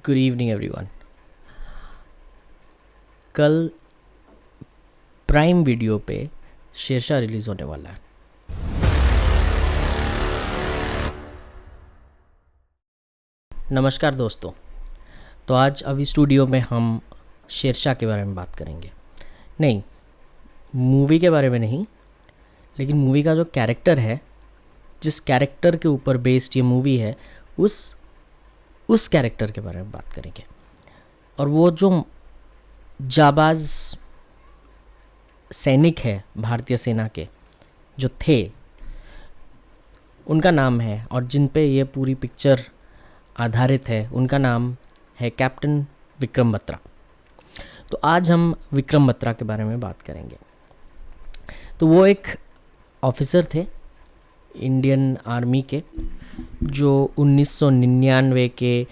Good evening everyone. कल prime video पे Sher Shah release होने वाला है। नमस्कार दोस्तों। तो आज अभी स्टूडियो में हम शेरशाह के बारे में बात करेंगे। नहीं, मूवी के बारे में नहीं, लेकिन मूवी का जो कैरेक्टर है, जिस कैरेक्टर के ऊपर बेस्ड ये मूवी है, उस कैरेक्टर के बारे में बात करेंगे। और वो जो जाबाज सैनिक है भारतीय सेना के जो थे, उनका नाम है, और जिन पे ये पूरी पिक्चर आधारित है, उनका नाम है कैप्टन विक्रम बत्रा। तो आज हम विक्रम बत्रा के बारे में बात करेंगे। तो वो एक ऑफिसर थे इंडियन आर्मी के, जो 1999 के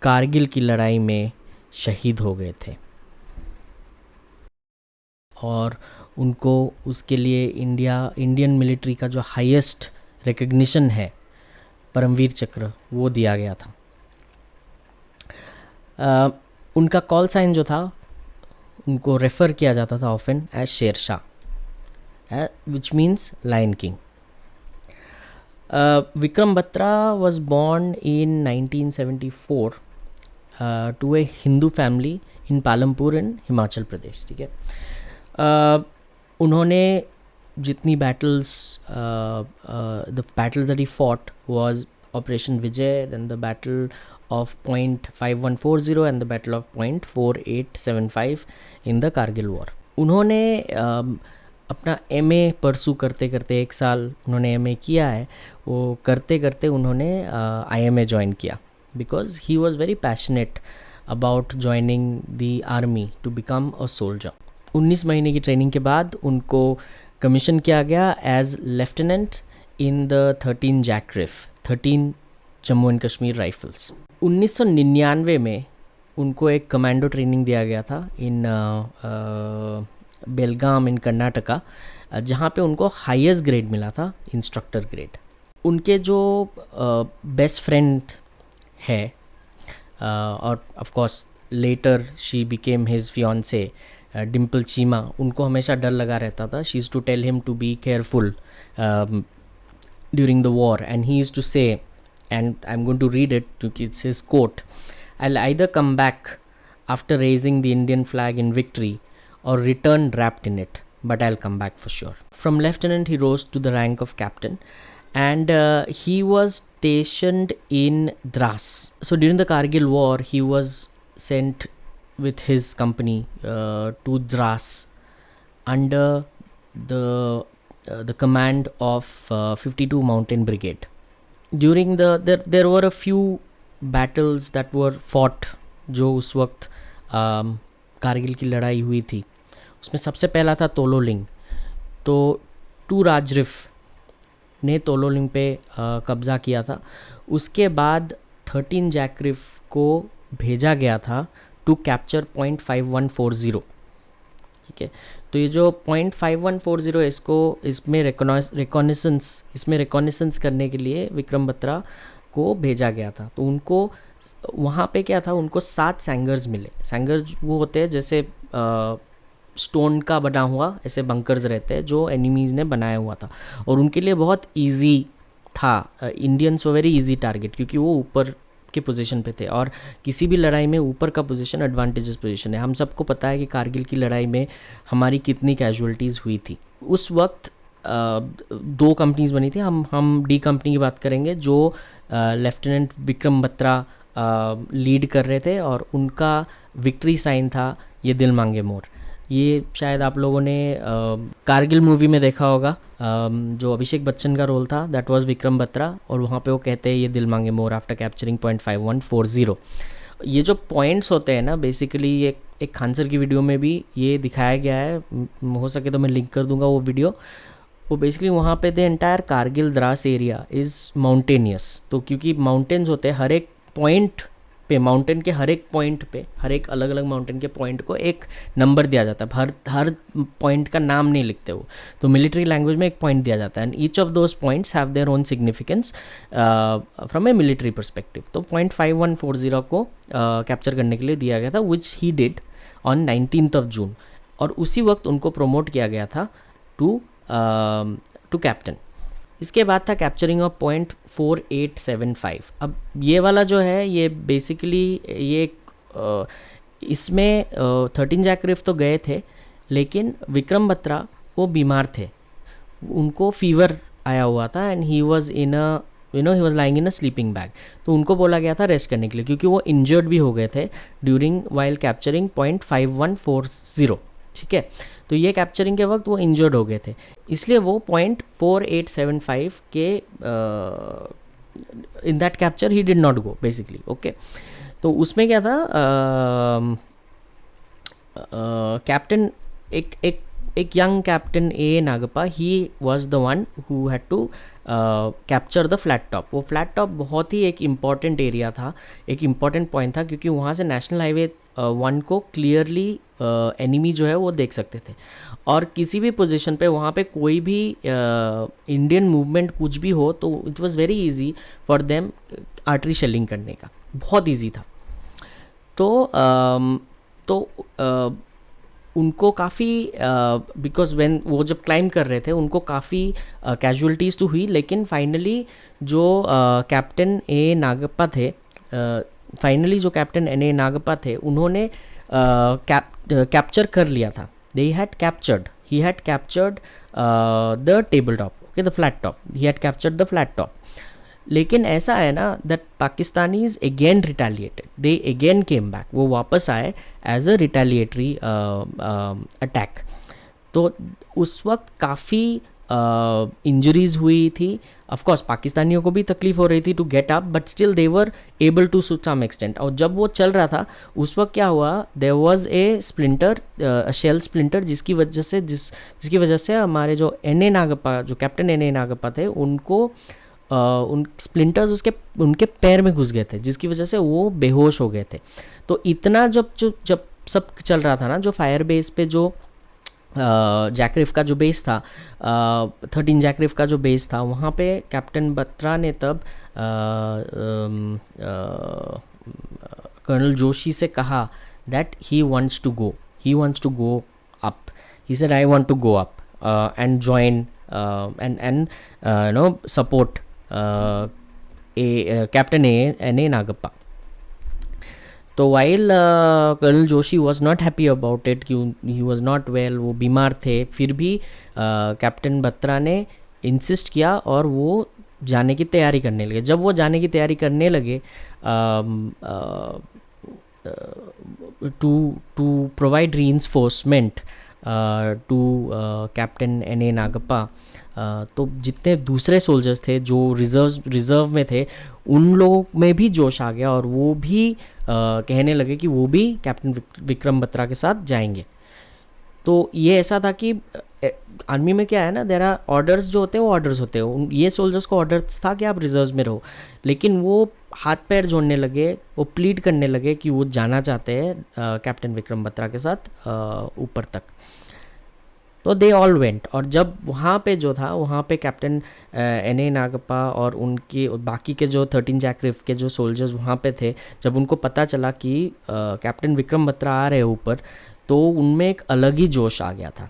कारगिल की लड़ाई में शहीद हो गए थे, और उनको उसके लिए इंडियन मिलिट्री का जो हाईएस्ट रिकग्निशन है, परमवीर चक्र, वो दिया गया था। उनका कॉल साइन जो था, उनको रेफ़र किया जाता था often as Shershah, which means lion king. Vikram Batra was born in 1974 to a Hindu family in Palampur in Himachal Pradesh. ठीक है। उन्होंने जितनी battles, the battle that he fought was operation Vijay, then the battle of .5140 and the battle of .4875 in the Kargil war. उन्होंने अपना MA परसू करते करते, 1 साल उन्होंने एमए किया है, वो करते करते उन्होंने आईएमए ज्वाइन किया, because he was very passionate about joining the army to become a soldier. 19 महीने की ट्रेनिंग के बाद उनको कमीशन किया गया एज लेफ्टिनेंट इन द 13 जैकरिफ, 13 जम्मू एंड कश्मीर राइफल्स। 1999 में उनको एक कमांडो ट्रेनिंग दिया गया था इन बेलगाम इन कर्नाटका, जहाँ पे उनको हाईएस्ट ग्रेड मिला था, इंस्ट्रक्टर ग्रेड। उनके जो बेस्ट फ्रेंड है, और of course later she became his fiancee, Dimple Cheema, उनको हमेशा डर लगा रहता था। She is to tell him to be careful during the war, and he is to say, and I am going to read it क्योंकि it's his quote, I will either come back after raising the Indian flag in victory or return wrapped in it, but I'll come back for sure. From lieutenant, he rose to the rank of captain, and he was stationed in Dras. So during the Kargil war, he was sent with his company to Dras under the command of 52 Mountain Brigade. During there were a few battles that were fought, जो उस वक्त कारगिल की लड़ाई हुई थी। उसमें सबसे पहला था तोलोलिंग। तो 2 राजरिफ ने तोलोलिंग पे कब्ज़ा किया था। उसके बाद 13 जैकरिफ को भेजा गया था टू कैप्चर .5140। ठीक है। तो ये जो .5140, इसमें रिकॉनिसेंस करने के लिए विक्रम बत्रा को भेजा गया था। तो उनको वहाँ पे क्या था, उनको 7 सैंगर्स मिले। सैंगर्स वो होते हैं जैसे स्टोन का बना हुआ ऐसे बंकर्स रहते हैं, जो एनिमीज़ ने बनाया हुआ था, और उनके लिए बहुत इजी था। इंडियंस वो वेरी इजी टारगेट, क्योंकि वो ऊपर के पोजीशन पे थे, और किसी भी लड़ाई में ऊपर का पोजीशन एडवांटेजेस पोजीशन है। हम सबको पता है कि कारगिल की लड़ाई में हमारी कितनी कैजुअलिटीज़ हुई थी। उस वक्त 2 कंपनीज बनी थी। हम डी कंपनी की बात करेंगे, जो लेफ्टिनेंट विक्रम बत्रा लीड कर रहे थे, और उनका विक्ट्री साइन था ये दिल मांगे मोर। ये शायद आप लोगों ने कारगिल मूवी में देखा होगा, जो अभिषेक बच्चन का रोल था, दैट वाज विक्रम बत्रा, और वहाँ पे वो कहते हैं ये दिल मांगे मोर आफ्टर कैप्चरिंग .5140। ये जो पॉइंट्स होते हैं ना, बेसिकली ये एक खानसर की वीडियो में भी ये दिखाया गया है, हो सके तो मैं लिंक कर दूंगा वो वीडियो। वो बेसिकली वहाँ पे the entire Kargil Dras area is mountainous. तो क्योंकि माउंटेन्स होते हैं, हर एक पॉइंट पे, माउंटेन के हर एक पॉइंट पे, हर एक अलग अलग माउंटेन के पॉइंट को एक नंबर दिया जाता है, हर हर पॉइंट का नाम नहीं लिखते वो, तो मिलिट्री लैंग्वेज में एक पॉइंट दिया जाता है, and each of those points have their own significance from A military perspective. तो पॉइंट 5140 को कैप्चर करने के लिए दिया गया था, विच ही डिड ऑन 19 जून, और उसी वक्त उनको प्रोमोट किया गया था टू कैप्टन। इसके बाद था कैप्चरिंग ऑफ पॉइंट 4875। अब ये वाला जो है ये बेसिकली ये इसमें 13 जैकरिफ तो गए थे, लेकिन विक्रम बत्रा वो बीमार थे, उनको फीवर आया हुआ था, and he was in a he was lying in a sleeping bag. तो उनको बोला गया था रेस्ट करने के लिए, क्योंकि वो इंजर्ड भी हो गए थे ड्यूरिंग वाइल कैप्चरिंग पॉइंट 5140। ठीक है, तो ये कैप्चरिंग के वक्त वो इंजर्ड हो गए थे, इसलिए वो पॉइंट 4875 के in that capture he did not go basically. Okay, तो उसमें क्या था, कैप्टन एक young captain A Nagappa, he was the one who had to capture the flat top. वो फ्लैट टॉप बहुत ही एक इम्पॉर्टेंट एरिया था, एक इम्पॉर्टेंट पॉइंट था, क्योंकि वहाँ से नेशनल हाईवे 1 को क्लियरली एनिमी जो है वो देख सकते थे, और किसी भी पोजीशन पे वहाँ पे कोई भी इंडियन मूवमेंट कुछ भी हो तो it was very easy for them artery shelling करने का, बहुत इजी था। तो उनको काफ़ी बिकॉज व्हेन वो जब क्लाइंब कर रहे थे उनको काफ़ी कैजुअलिटीज़ तो हुई, लेकिन फाइनली जो कैप्टन ए नागप्पा थे, उन्होंने कैप्चर कर लिया था। He had captured the table top, okay, the flat top, he had captured the flat top. लेकिन ऐसा है ना that Pakistanis again retaliated, they again came back, वो वापस आए एज अ रिटेलिएटरी अटैक। तो उस वक्त काफ़ी इंजरीज हुई थी, ऑफ कोर्स पाकिस्तानियों को भी तकलीफ हो रही थी to get up, but still they were able to some extent. और जब वो चल रहा था उस वक्त क्या हुआ, there was a splinter, shell splinter, जिसकी वजह से हमारे जो एन.ए. नागप्पा, जो कैप्टन एन.ए. नागप्पा थे, उनको उन स्प्लिंटर्स उनके पैर में घुस गए थे, जिसकी वजह से वो बेहोश हो गए थे। तो इतना जब सब चल रहा था ना, जो फायर बेस पे जो जैकरिफ का जो बेस था, 13 जैकरिफ का जो बेस था, वहाँ पे कैप्टन बत्रा ने तब कर्नल जोशी से कहा that he wants to go up. He said I want to go up and join and support captain N A. Nagappa. तो while colonel Joshi was not happy about it, he was not well, वो बीमार थे, फिर भी captain Batra ने insist किया और वो जाने की तैयारी करने लगे। जब वो जाने की तैयारी करने लगे to provide reinforcement to captain N A. Nagappa, तो जितने दूसरे सोल्जर्स थे जो रिज़र्व में थे, उन लोगों में भी जोश आ गया और वो भी कहने लगे कि वो भी कैप्टन विक्रम बत्रा के साथ जाएंगे। तो ये ऐसा था कि आर्मी में क्या है ना, देयर आर ऑर्डर्स जो होते हैं वो ऑर्डर्स होते हैं। ये सोल्जर्स को ऑर्डर्स था कि आप रिजर्व्स में रहो, लेकिन वो हाथ पैर जोड़ने लगे, वो प्लीड करने लगे कि वो जाना चाहते हैं कैप्टन विक्रम बत्रा के साथ ऊपर तक। तो दे ऑल वेंट, और जब वहाँ पे जो था, वहाँ पे कैप्टन एन.ए. नागप्पा और उनके बाकी के जो 13 जैकरिफ के जो सोल्जर्स वहाँ पे थे, जब उनको पता चला कि कैप्टन बत्रा आ रहे हैं ऊपर, तो उनमें एक अलग ही जोश आ गया था।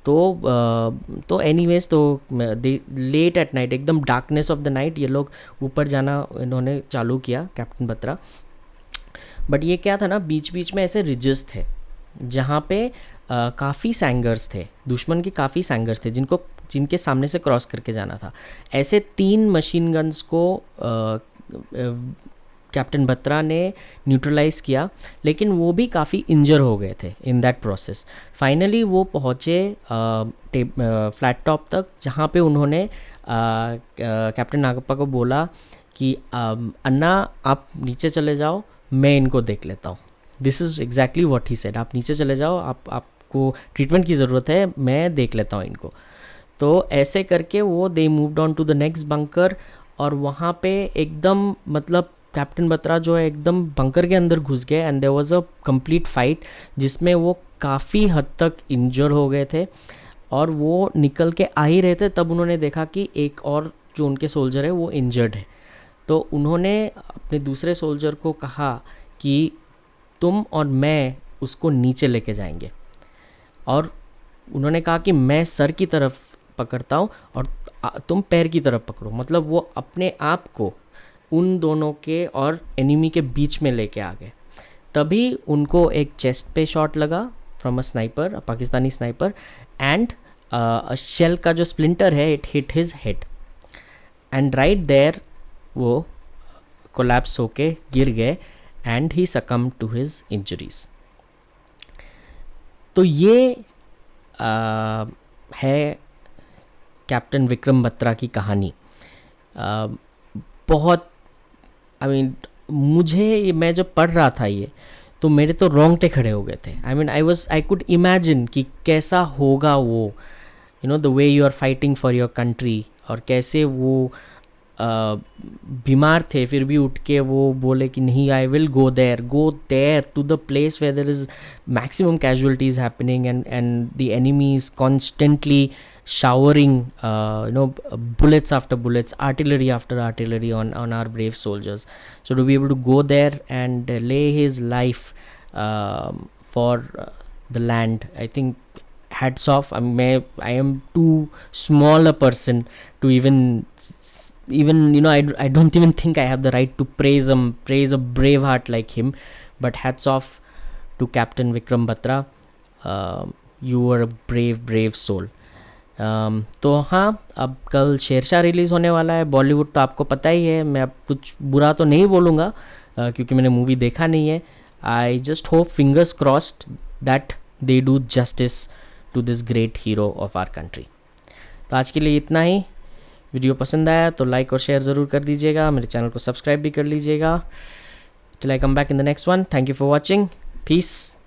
तो एनीवेज, तो लेट एट नाइट, एकदम डार्कनेस ऑफ द नाइट, ये लोग ऊपर जाना इन्होंने चालू किया, कैप्टन बत्रा। बट ये क्या था ना, बीच बीच में ऐसे रिजेस थे जहाँ पे काफ़ी सैंगर्स थे, दुश्मन के काफ़ी सैंगर्स थे जिनके सामने से क्रॉस करके जाना था। ऐसे 3 मशीन गन्स को कैप्टन बत्रा ने न्यूट्रलाइज किया, लेकिन वो भी काफ़ी इंजर हो गए थे इन दैट प्रोसेस। फाइनली वो पहुँचे फ्लैट टॉप तक, जहाँ पे उन्होंने कैप्टन नागप्पा को बोला कि अन्ना आप नीचे चले जाओ, मैं इनको देख लेता हूँ। This is exactly what he said, आप नीचे चले जाओ, आपको ट्रीटमेंट की ज़रूरत है, मैं देख लेता हूँ इनको। तो ऐसे करके वो they moved on to the next bunker, और वहाँ पे एकदम मतलब कैप्टन बत्रा जो है एकदम बंकर के अंदर घुस गए and there was a complete fight जिसमें वो काफ़ी हद तक इंजर हो गए थे और वो निकल के आ ही रहे थे, तब उन्होंने देखा कि एक और जो उनके सोल्जर है वो इंजर्ड है। तो उन्होंने अपने दूसरे सोल्जर को कहा कि तुम और मैं उसको नीचे लेके जाएंगे, और उन्होंने कहा कि मैं सर की तरफ पकड़ता हूँ और तुम पैर की तरफ पकड़ो। मतलब वो अपने आप को उन दोनों के और एनिमी के बीच में लेके आ गए। तभी उनको एक चेस्ट पे शॉट लगा from a sniper, Pakistani sniper, and shell का जो स्प्लिंटर है it hit his head and right there वो कोलैप्स होके गिर गए एंड ही सकम टू हिज इंजरीज। तो ये है कैप्टन विक्रम बत्रा की कहानी। बहुत मुझे मैं जब पढ़ रहा था ये तो मेरे तो रोंगटे खड़े हो गए थे। आई कुड इमेजिन कि कैसा होगा वो, the way you are fighting for your country, और कैसे वो बीमार थे फिर भी उठ के वो बोले कि नहीं, I will go there to the place where there is maximum casualties happening and the enemy is constantly showering bullets after bullets, artillery after artillery on our brave soldiers. So to be able to go there and lay his life for the land, I think hats off. I am too small a person to even I don't even think I have the right to praise a brave heart like him, but hats off to Captain Vikram Batra. You were a brave soul. तो हाँ, अब कल Sher Shah release होने वाला है। बॉलीवुड तो आपको पता ही है, मैं अब कुछ बुरा तो नहीं बोलूँगा क्योंकि मैंने मूवी देखा नहीं है। I just hope, fingers crossed, that they do justice to this great hero of our country. तो आज के लिए इतना ही। वीडियो पसंद आया तो लाइक और शेयर ज़रूर कर दीजिएगा, मेरे चैनल को सब्सक्राइब भी कर लीजिएगा। Till I come back in the next one, thank you for watching, piece.